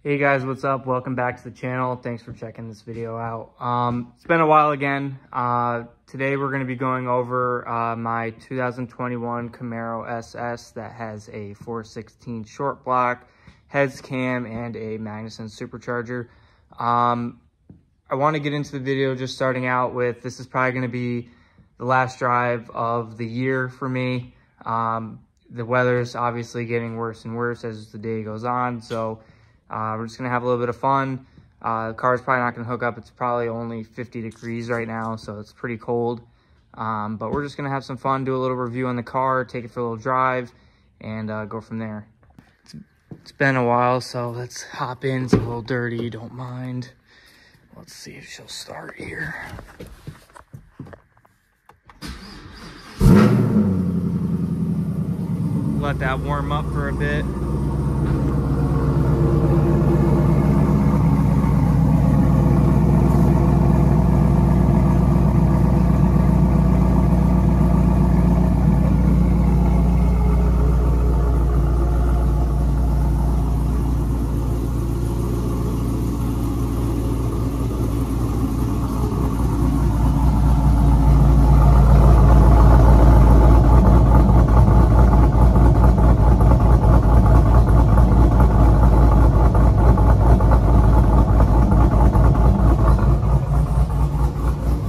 Hey guys, what's up? Welcome back to the channel. Thanks for checking this video out. It's been a while again. Today we're going to be going over my 2021 Camaro SS that has a 416 short block, heads cam, and a Magnuson supercharger. I want to get into the video just starting out with, this is probably going to be the last drive of the year for me. The weather's obviously getting worse and worse as the day goes on, so we're just gonna have a little bit of fun. The car's probably not gonna hook up. It's probably only 50 degrees right now, so it's pretty cold. But we're just gonna have some fun, do a little review on the car, take it for a little drive, and go from there. It's been a while, so let's hop in. It's a little dirty, don't mind. Let's see if she'll start here. Let that warm up for a bit.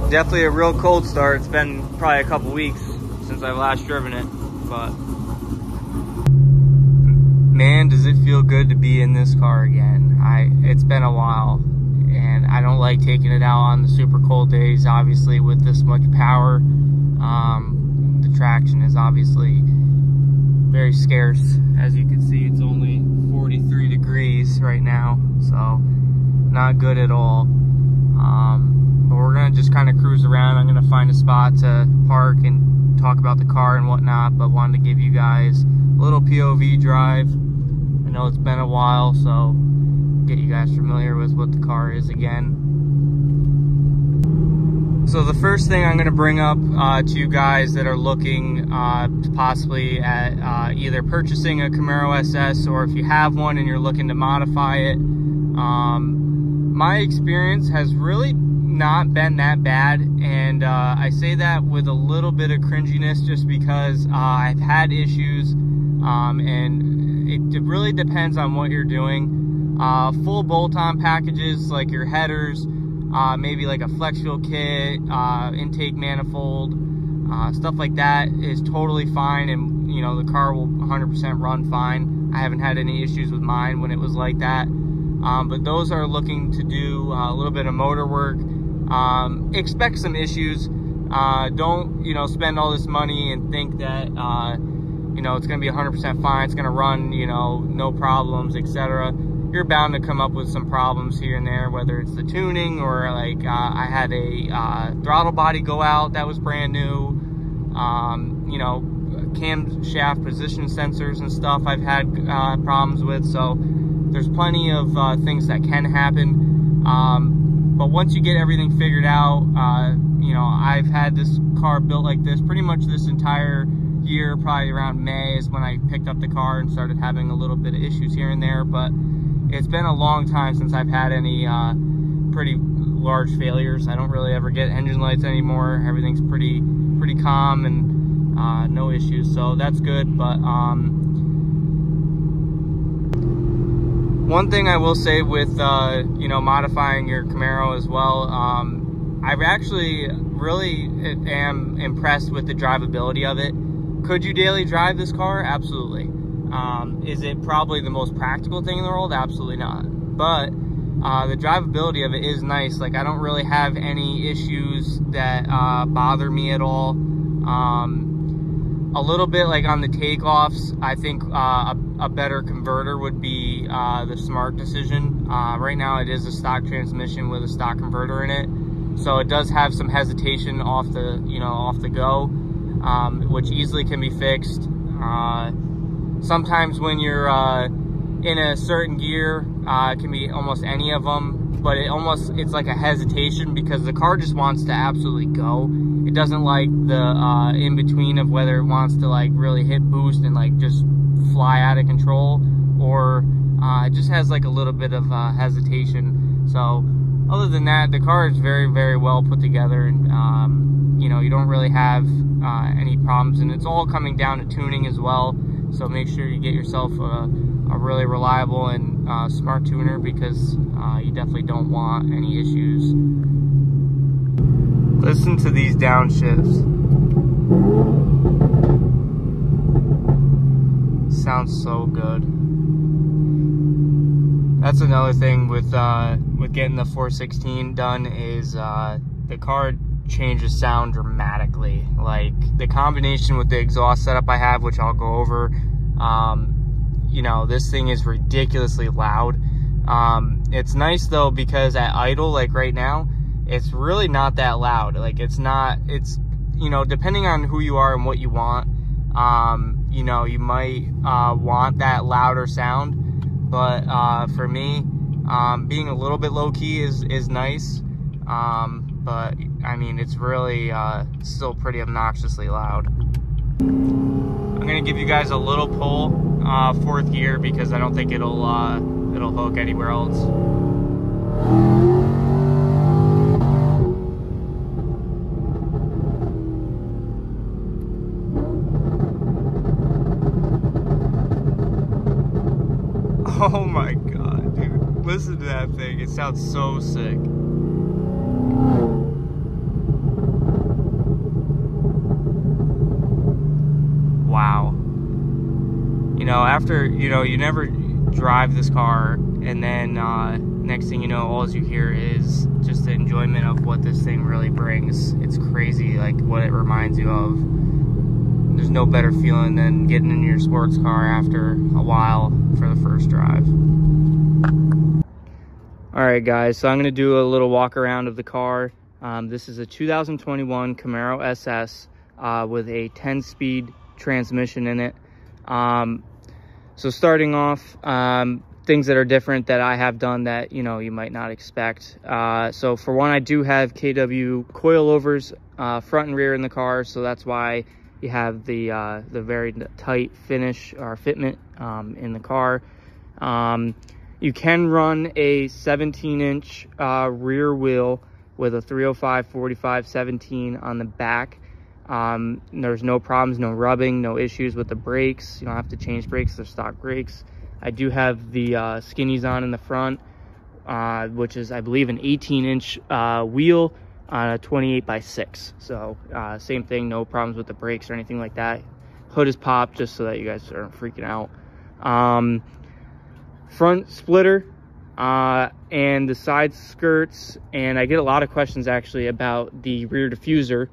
Definitely a real cold start. It's been probably a couple weeks since I've last driven it, but man, does it feel good to be in this car again. It's been a while, and I don't like taking it out on the super cold days. Obviously, with this much power, the traction is obviously very scarce. As you can see, it's only 43 degrees right now, so not good at all. But we're gonna just kind of cruise around. I'm gonna find a spot to park and talk about the car and whatnot, but wanted to give you guys a little POV drive. I know it's been a while, so get you guys familiar with what the car is again. So the first thing I'm gonna bring up to you guys that are looking possibly at either purchasing a Camaro SS, or if you have one and you're looking to modify it, my experience has really not been that bad, and I say that with a little bit of cringiness just because I've had issues, and it really depends on what you're doing. Full bolt-on packages like your headers, maybe like a flex fuel kit, intake manifold, stuff like that is totally fine, and you know the car will 100% run fine. I haven't had any issues with mine when it was like that. But those are looking to do a little bit of motor work. Expect some issues. Don't, spend all this money and think that, it's going to be 100% fine. It's going to run, no problems, etc. You're bound to come up with some problems here and there, whether it's the tuning or like, I had a throttle body go out that was brand new. Camshaft position sensors and stuff I've had problems with. So there's plenty of things that can happen. But once you get everything figured out, I've had this car built like this pretty much this entire year. Probably around May is when I picked up the car and started having a little bit of issues here and there. But it's been a long time since I've had any pretty large failures. I don't really ever get engine lights anymore. Everything's pretty calm and no issues, so that's good. But one thing I will say with, modifying your Camaro as well, I actually really am impressed with the drivability of it. Could you daily drive this car? Absolutely. Is it probably the most practical thing in the world? Absolutely not. But the drivability of it is nice. Like, I don't really have any issues that bother me at all. A little bit like on the takeoffs, I think a better converter would be the smart decision. Right now it is a stock transmission with a stock converter in it, so it does have some hesitation off the go, which easily can be fixed. Sometimes when you're in a certain gear, it can be almost any of them, but it's like a hesitation because the car just wants to absolutely go. It doesn't like the in-between of whether it wants to like really hit boost and like just fly out of control, or It just has like a little bit of hesitation. So other than that, the car is very, very well put together, and you know, you don't really have any problems, and it's all coming down to tuning as well. So make sure you get yourself a really reliable and smart tuner, because you definitely don't want any issues. Listen to these downshifts. Sounds so good. That's another thing with getting the 416 done, is the car changes sound dramatically. Like the combination with the exhaust setup I have, which I'll go over, you know, this thing is ridiculously loud. It's nice though, because at idle, like right now, it's really not that loud. Like it's, you know, depending on who you are and what you want, you know, you might want that louder sound. But for me, being a little bit low key is nice. But I mean, it's really still pretty obnoxiously loud. I'm gonna give you guys a little pull, 4th gear, because I don't think it'll hook anywhere else. Oh my god, dude. Listen to that thing. It sounds so sick. Wow. You know, after, you know, you never drive this car, and then next thing you know, all you hear is just the enjoyment of what this thing really brings. It's crazy, like, what it reminds you of. There's no better feeling than getting in your sports car after a while for the first drive. All right, guys, so I'm gonna do a little walk around of the car. This is a 2021 Camaro SS with a 10-speed transmission in it. So starting off, things that are different that I have done that, you know, you might not expect. So for one, I do have KW coilovers front and rear in the car, so that's why you have the very tight finish or fitment in the car. You can run a 17-inch rear wheel with a 305/45/17 on the back. There's no problems, no rubbing, no issues with the brakes. You don't have to change brakes, they're stock brakes. I do have the skinnies on in the front, which is, I believe, an 18-inch wheel on a 28/6. So same thing, no problems with the brakes or anything like that. Hood is popped, just so that you guys aren't freaking out. Front splitter and the side skirts, and I get a lot of questions actually about the rear diffuser.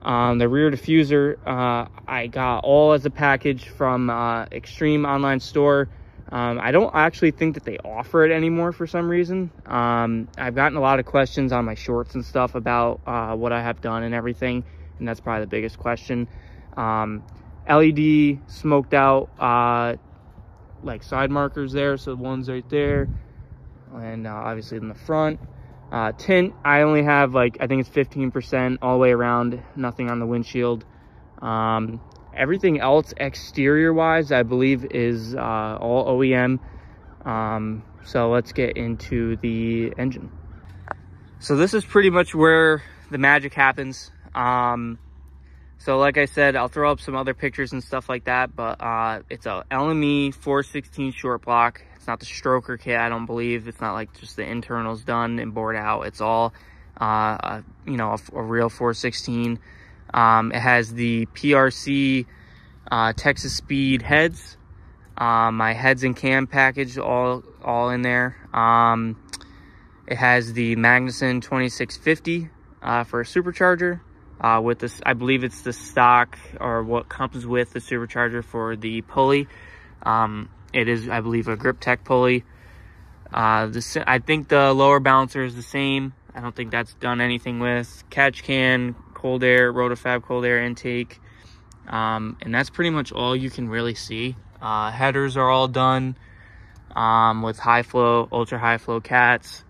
The rear diffuser I got all as a package from Extreme Online Store. I don't actually think that they offer it anymore for some reason. I've gotten a lot of questions on my shorts and stuff about what I have done and everything, and that's probably the biggest question. LED smoked out like side markers there, so the one's right there, and obviously in the front. Tint, I only have, like, I think it's 15% all the way around, nothing on the windshield. Everything else exterior wise, I believe, is all OEM. So let's get into the engine. So this is pretty much where the magic happens. So like I said, I'll throw up some other pictures and stuff like that, but it's a LME 416 short block. It's not the stroker kit, I don't believe. It's not like just the internals done and bored out. It's all, you know, a real 416. It has the PRC Texas Speed heads, my heads and cam package all in there. It has the Magnuson 2650 for a supercharger. With this, I believe it's the stock or what comes with the supercharger for the pulley. It is, I believe, a Grip Tech pulley. I think the lower balancer is the same. I don't think that's done anything with. Catch can, cold air, Rotofab cold air intake. And that's pretty much all you can really see. Headers are all done with high flow, ultra high flow cats,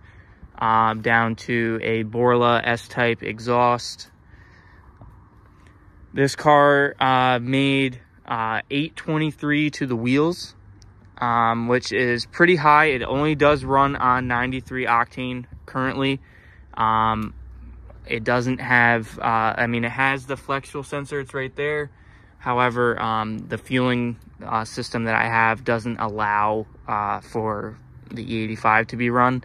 down to a Borla S-type exhaust. This car made 823 to the wheels. which is pretty high. It only does run on 93 octane currently. It doesn't have, I mean, it has the flex fuel sensor, it's right there. However, the fueling system that I have doesn't allow for the E85 to be run.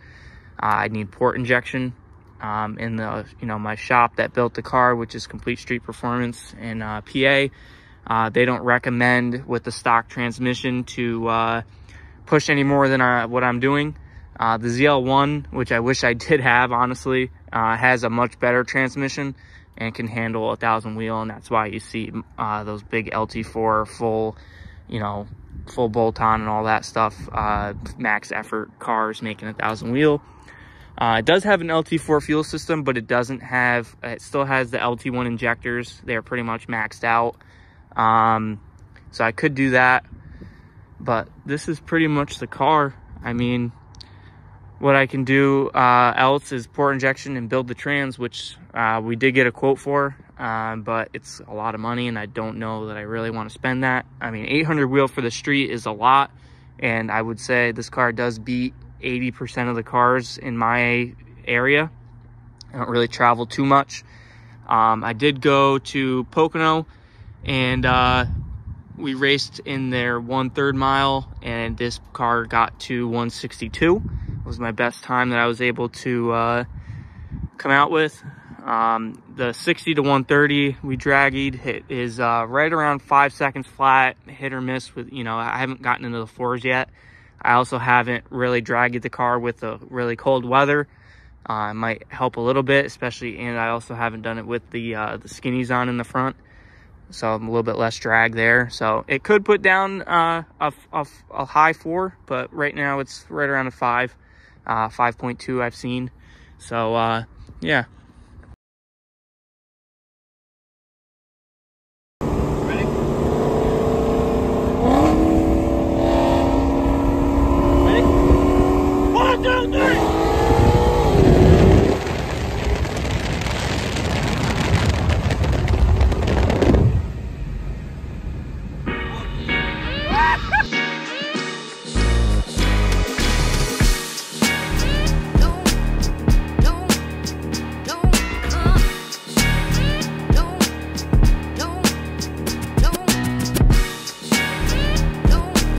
I need port injection. In the, my shop that built the car, which is Complete Street Performance in PA, they don't recommend with the stock transmission to push any more than what I'm doing. The ZL1, which I wish I did have, honestly, has a much better transmission and can handle 1,000 wheel, and that's why you see those big LT4 full, full bolt-on and all that stuff, max effort cars making 1,000 wheel. It does have an LT4 fuel system, but it doesn't have, it still has the LT1 injectors. They're pretty much maxed out. So I could do that, but this is pretty much the car. I mean, what I can do else is port injection and build the trans, which we did get a quote for, but it's a lot of money and I don't know that I really want to spend that. I mean, 800 wheel for the street is a lot, and I would say this car does beat 80% of the cars in my area. I don't really travel too much. I did go to Pocono and we raced in their 1/3 mile, and this car got to 162. It was my best time that I was able to come out with. The 60 to 130 we dragged, it is right around 5 seconds flat, hit or miss with, I haven't gotten into the fours yet. I also haven't really dragged the car with the really cold weather. It might help a little bit, especially, and I also haven't done it with the skinnies on in the front, so I'm a little bit less drag there. So it could put down a high 4, but right now it's right around a 5, 5.2 I've seen. So yeah.